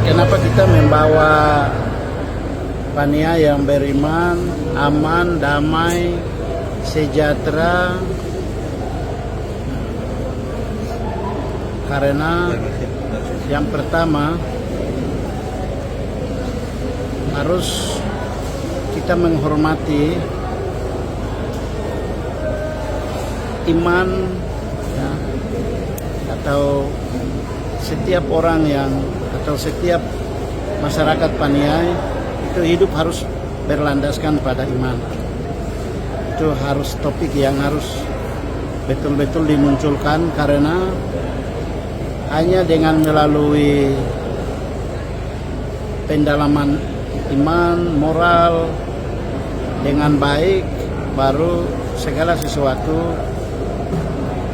kenapa kita membawa Pania yang beriman, aman, damai, sejahtera? Karena yang pertama harus kita menghormati iman, ya, atau setiap orang atau setiap masyarakat Paniai itu hidup harus berlandaskan pada iman. Itu harus topik yang harus betul-betul dimunculkan, karena hanya dengan melalui pendalaman iman, moral dengan baik, baru segala sesuatu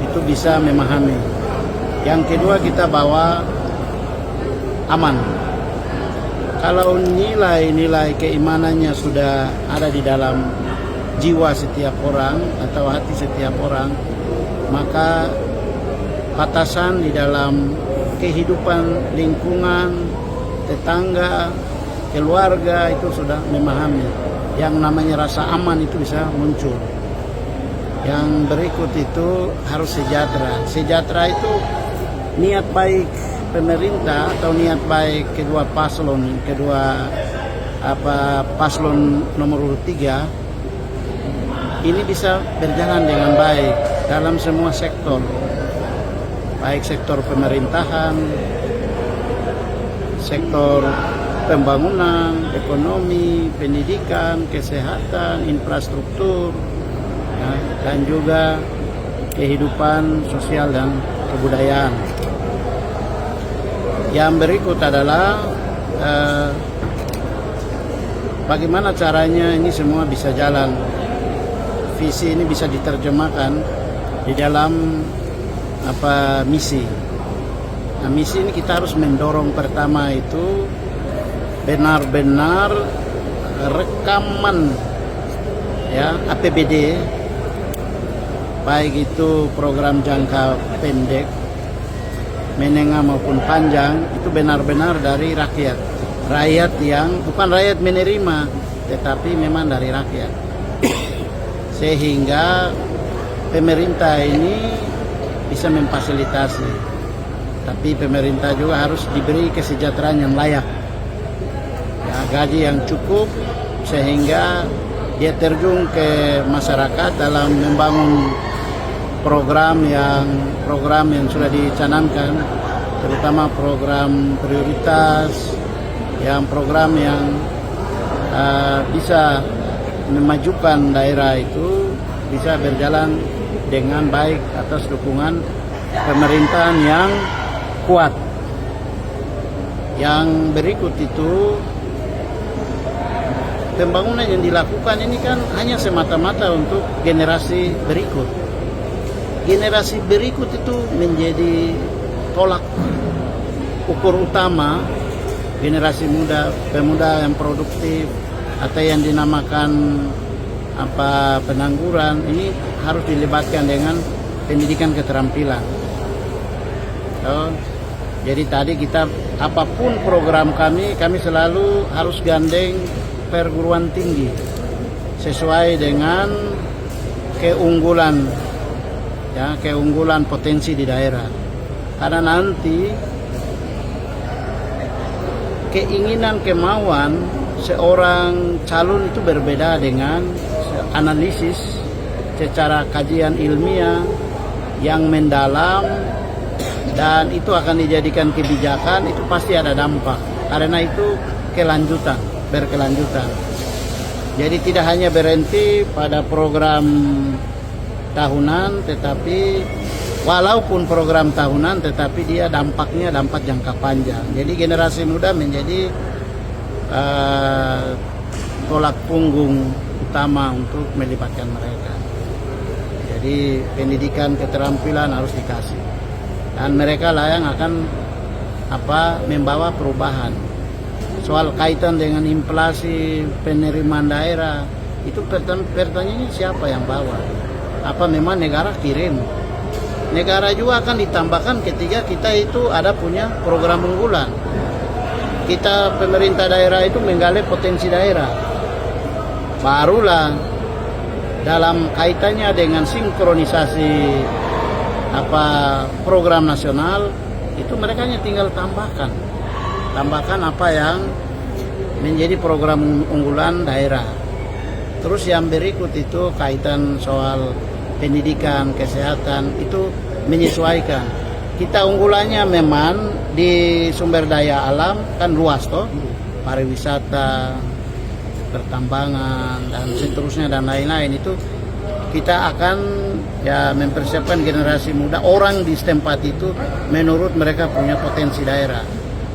itu bisa memahami. Yang kedua, kita bawa aman. Kalau nilai-nilai keimanannya sudah ada di dalam jiwa setiap orang atau hati setiap orang, maka batasan di dalam kehidupan lingkungan, tetangga, keluarga itu sudah memahami. Yang namanya rasa aman itu bisa muncul. Yang berikut itu harus sejahtera. Sejahtera itu niat baik pemerintah atau niat baik kedua paslon, paslon nomor 3 ini bisa berjalan dengan baik dalam semua sektor. Baik sektor pemerintahan, sektor pembangunan, ekonomi, pendidikan, kesehatan, infrastruktur, ya, dan juga kehidupan sosial dan kebudayaan. Yang berikut adalah bagaimana caranya ini semua bisa jalan, visi ini bisa diterjemahkan di dalam misi. Nah, misi ini kita harus mendorong pertama itu benar-benar rekaman, ya, APBD, baik itu program jangka pendek, menengah maupun panjang, itu benar-benar dari rakyat yang bukan rakyat menerima, tetapi memang dari rakyat. Sehingga pemerintah ini bisa memfasilitasi, tapi pemerintah juga harus diberi kesejahteraan yang layak, ya, gaji yang cukup, sehingga dia terjun ke masyarakat dalam membangun program yang sudah dicanangkan, terutama program prioritas, program yang bisa memajukan daerah itu bisa berjalan dengan baik atas dukungan pemerintahan yang kuat. Yang berikut itu, pembangunan yang dilakukan ini kan hanya semata-mata untuk generasi berikut. Generasi berikut itu menjadi tolak ukur utama. Generasi muda, pemuda yang produktif atau yang dinamakan pengangguran ini harus dilibatkan dengan pendidikan keterampilan. Jadi tadi kita apapun program kami selalu harus gandeng perguruan tinggi sesuai dengan keunggulan, ya, keunggulan potensi di daerah. Karena nanti keinginan, kemauan seorang calon itu berbeda dengan analisis secara kajian ilmiah yang mendalam, dan itu akan dijadikan kebijakan, itu pasti ada dampak. Karena itu berkelanjutan. Jadi tidak hanya berhenti pada program tahunan, tetapi walaupun program tahunan, tetapi dia dampaknya dampak jangka panjang. Jadi generasi muda menjadi tolak punggung utama untuk melibatkan mereka. Jadi pendidikan keterampilan harus dikasih, dan mereka lah yang akan membawa perubahan. Soal kaitan dengan inflasi, penerimaan daerah, itu pertanyaannya siapa yang bawa? Apa memang negara kirim? Negara juga akan ditambahkan ketika kita itu ada punya program unggulan. kita pemerintah daerah itu menggali potensi daerah. Barulah dalam kaitannya dengan sinkronisasi program nasional itu mereka hanya tinggal tambahkan apa yang menjadi program unggulan daerah. Terus yang berikut itu kaitan soal pendidikan, kesehatan itu menyesuaikan. Kita unggulannya memang di sumber daya alam kan luas toh, pariwisata, pertambangan dan seterusnya dan lain-lain. Itu kita akan ya mempersiapkan generasi muda orang di setempat itu menurut mereka punya potensi daerah.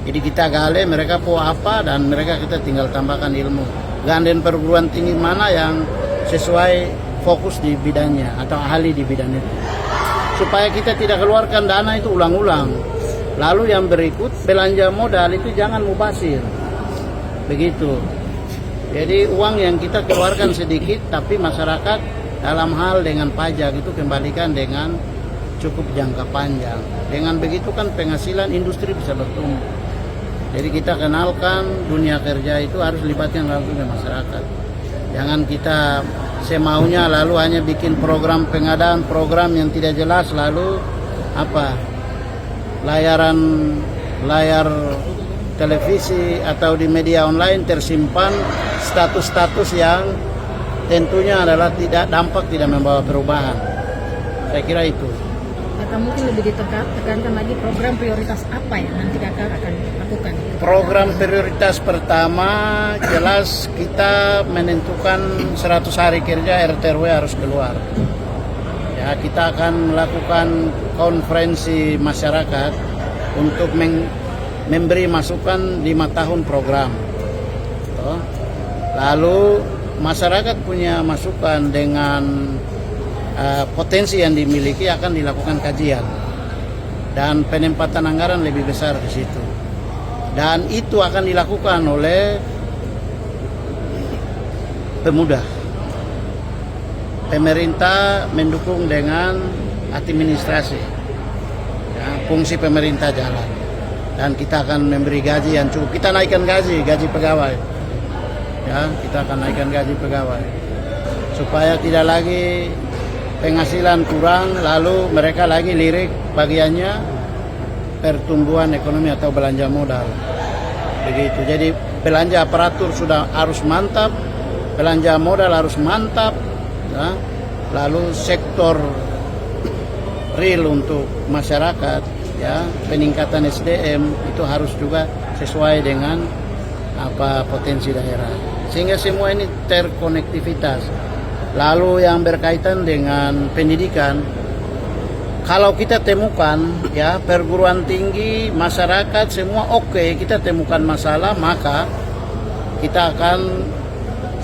Jadi kita gali mereka apa dan mereka kita tinggal tambahkan ilmu. Ganden perguruan tinggi mana yang sesuai fokus di bidangnya atau ahli di bidang itu. Supaya kita tidak keluarkan dana itu ulang-ulang. Lalu yang berikut belanja modal itu jangan mubazir. Begitu. Jadi uang yang kita keluarkan sedikit tapi masyarakat dalam hal dengan pajak itu kembalikan dengan cukup jangka panjang. Dengan begitu kan penghasilan industri bisa bertumbuh. Jadi kita kenalkan dunia kerja itu harus libatkan langsung ke masyarakat. Jangan kita semaunya lalu hanya bikin program pengadaan program yang tidak jelas lalu layar televisi atau di media online tersimpan status-status yang tentunya adalah tidak membawa perubahan. Saya kira itu. Atau mungkin lebih ditekankan lagi program prioritas apa yang nanti kakak akan lakukan? Program prioritas pertama jelas kita menentukan 100 hari kerja RT/RW harus keluar. Ya, kita akan melakukan konferensi masyarakat untuk memberi masukan 5 tahun program. Lalu masyarakat punya masukan dengan potensi yang dimiliki akan dilakukan kajian dan penempatan anggaran lebih besar di situ. Dan itu akan dilakukan oleh pemuda. Pemerintah mendukung dengan administrasi. Ya, fungsi pemerintah jalan. Dan kita akan memberi gaji yang cukup. Kita naikkan gaji pegawai. Ya, kita akan naikkan gaji pegawai. Supaya tidak lagi penghasilan kurang lalu mereka lagi lirik bagiannya pertumbuhan ekonomi atau belanja modal. Begitu. Jadi belanja aparatur sudah harus mantap, belanja modal harus mantap, ya. Lalu sektor real untuk masyarakat, ya, peningkatan SDM itu harus juga sesuai dengan potensi daerah. Sehingga semua ini terkonektivitas. Lalu yang berkaitan dengan pendidikan, kalau kita temukan ya perguruan tinggi, masyarakat semua oke, kita temukan masalah, maka kita akan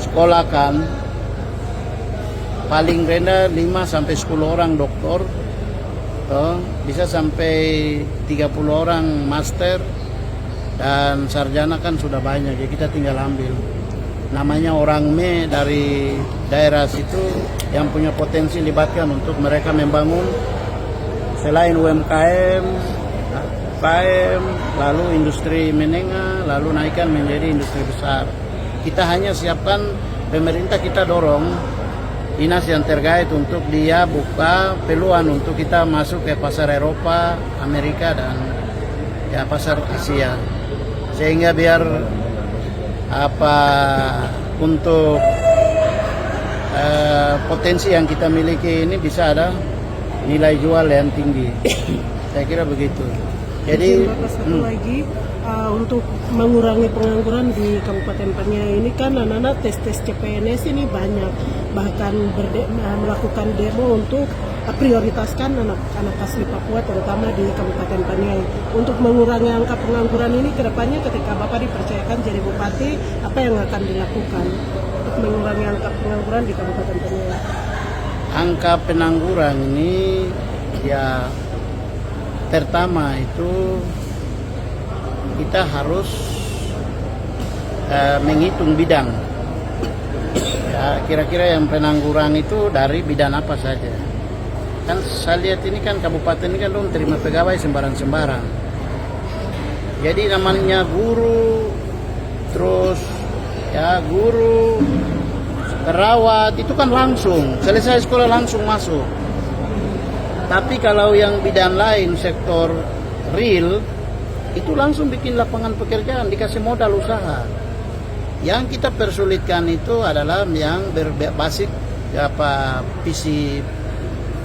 sekolahkan paling rendah 5 sampai 10 orang doktor, bisa sampai 30 orang master dan sarjana kan sudah banyak, jadi kita tinggal ambil. Namanya orang dari daerah situ yang punya potensi libatkan untuk mereka membangun selain UMKM, lalu industri menengah, lalu naikkan menjadi industri besar. Kita hanya siapkan, pemerintah kita dorong dinas yang terkait untuk dia buka peluang untuk kita masuk ke pasar Eropa, Amerika dan ya pasar Asia. Sehingga biar untuk potensi yang kita miliki ini bisa ada nilai jual yang tinggi. Saya kira begitu. Jadi satu lagi untuk mengurangi pengangguran di Kabupaten Paniai ini kan anak-anak tes CPNS ini banyak, bahkan melakukan demo untuk prioritaskan anak-anak asli Papua terutama di Kabupaten Paniai. Untuk mengurangi angka pengangguran ini kedepannya ketika Bapak dipercayakan jadi bupati, apa yang akan dilakukan untuk mengurangi angka pengangguran di Kabupaten Paniai? Angka pengangguran ini ya pertama itu kita harus menghitung bidang. Ya, kira-kira yang pengangguran itu dari bidang apa saja. Kan saya lihat ini kan kabupaten ini kan terima pegawai sembarang-sembarang. Jadi namanya guru, terus ya guru, perawat, itu kan langsung selesai sekolah langsung masuk. Tapi kalau yang bidang lain, sektor real, itu langsung bikin lapangan pekerjaan, dikasih modal usaha. Yang kita persulitkan itu adalah yang berbasis fisik,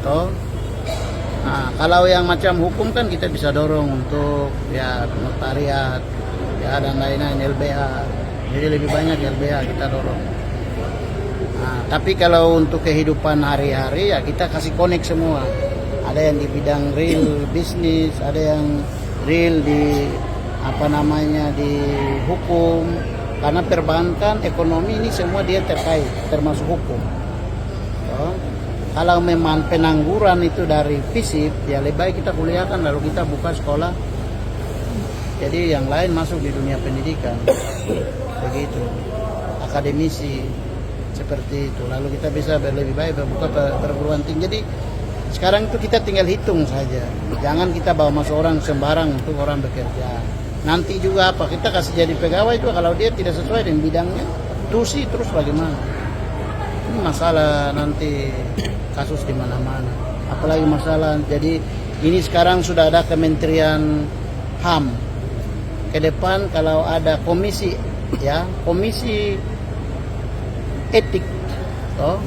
toh. Nah, kalau yang macam hukum kan kita bisa dorong untuk ya notariat, ya dan lain-lain, LBH. Jadi lebih banyak LBH kita dorong. Nah, tapi kalau untuk kehidupan hari-hari ya kita kasih connect semua. Ada yang di bidang real bisnis, ada yang real di di hukum. Karena perbankan, ekonomi ini semua dia terkait, termasuk hukum. So, kalau memang pengangguran itu dari fisik, ya lebih baik kita kuliahkan lalu kita buka sekolah. Jadi yang lain masuk di dunia pendidikan, begitu, akademisi seperti itu. Lalu kita bisa lebih baik membuka perguruan tinggi. Jadi sekarang itu kita tinggal hitung saja. Jangan kita bawa masuk orang sembarang untuk orang bekerja. Nanti juga apa, kita kasih jadi pegawai juga kalau dia tidak sesuai dengan bidangnya, tusi terus bagaimana? Ini masalah nanti kasus di mana-mana. Apalagi masalah, jadi ini sekarang sudah ada Kementerian HAM. Ke depan kalau ada komisi etik, toh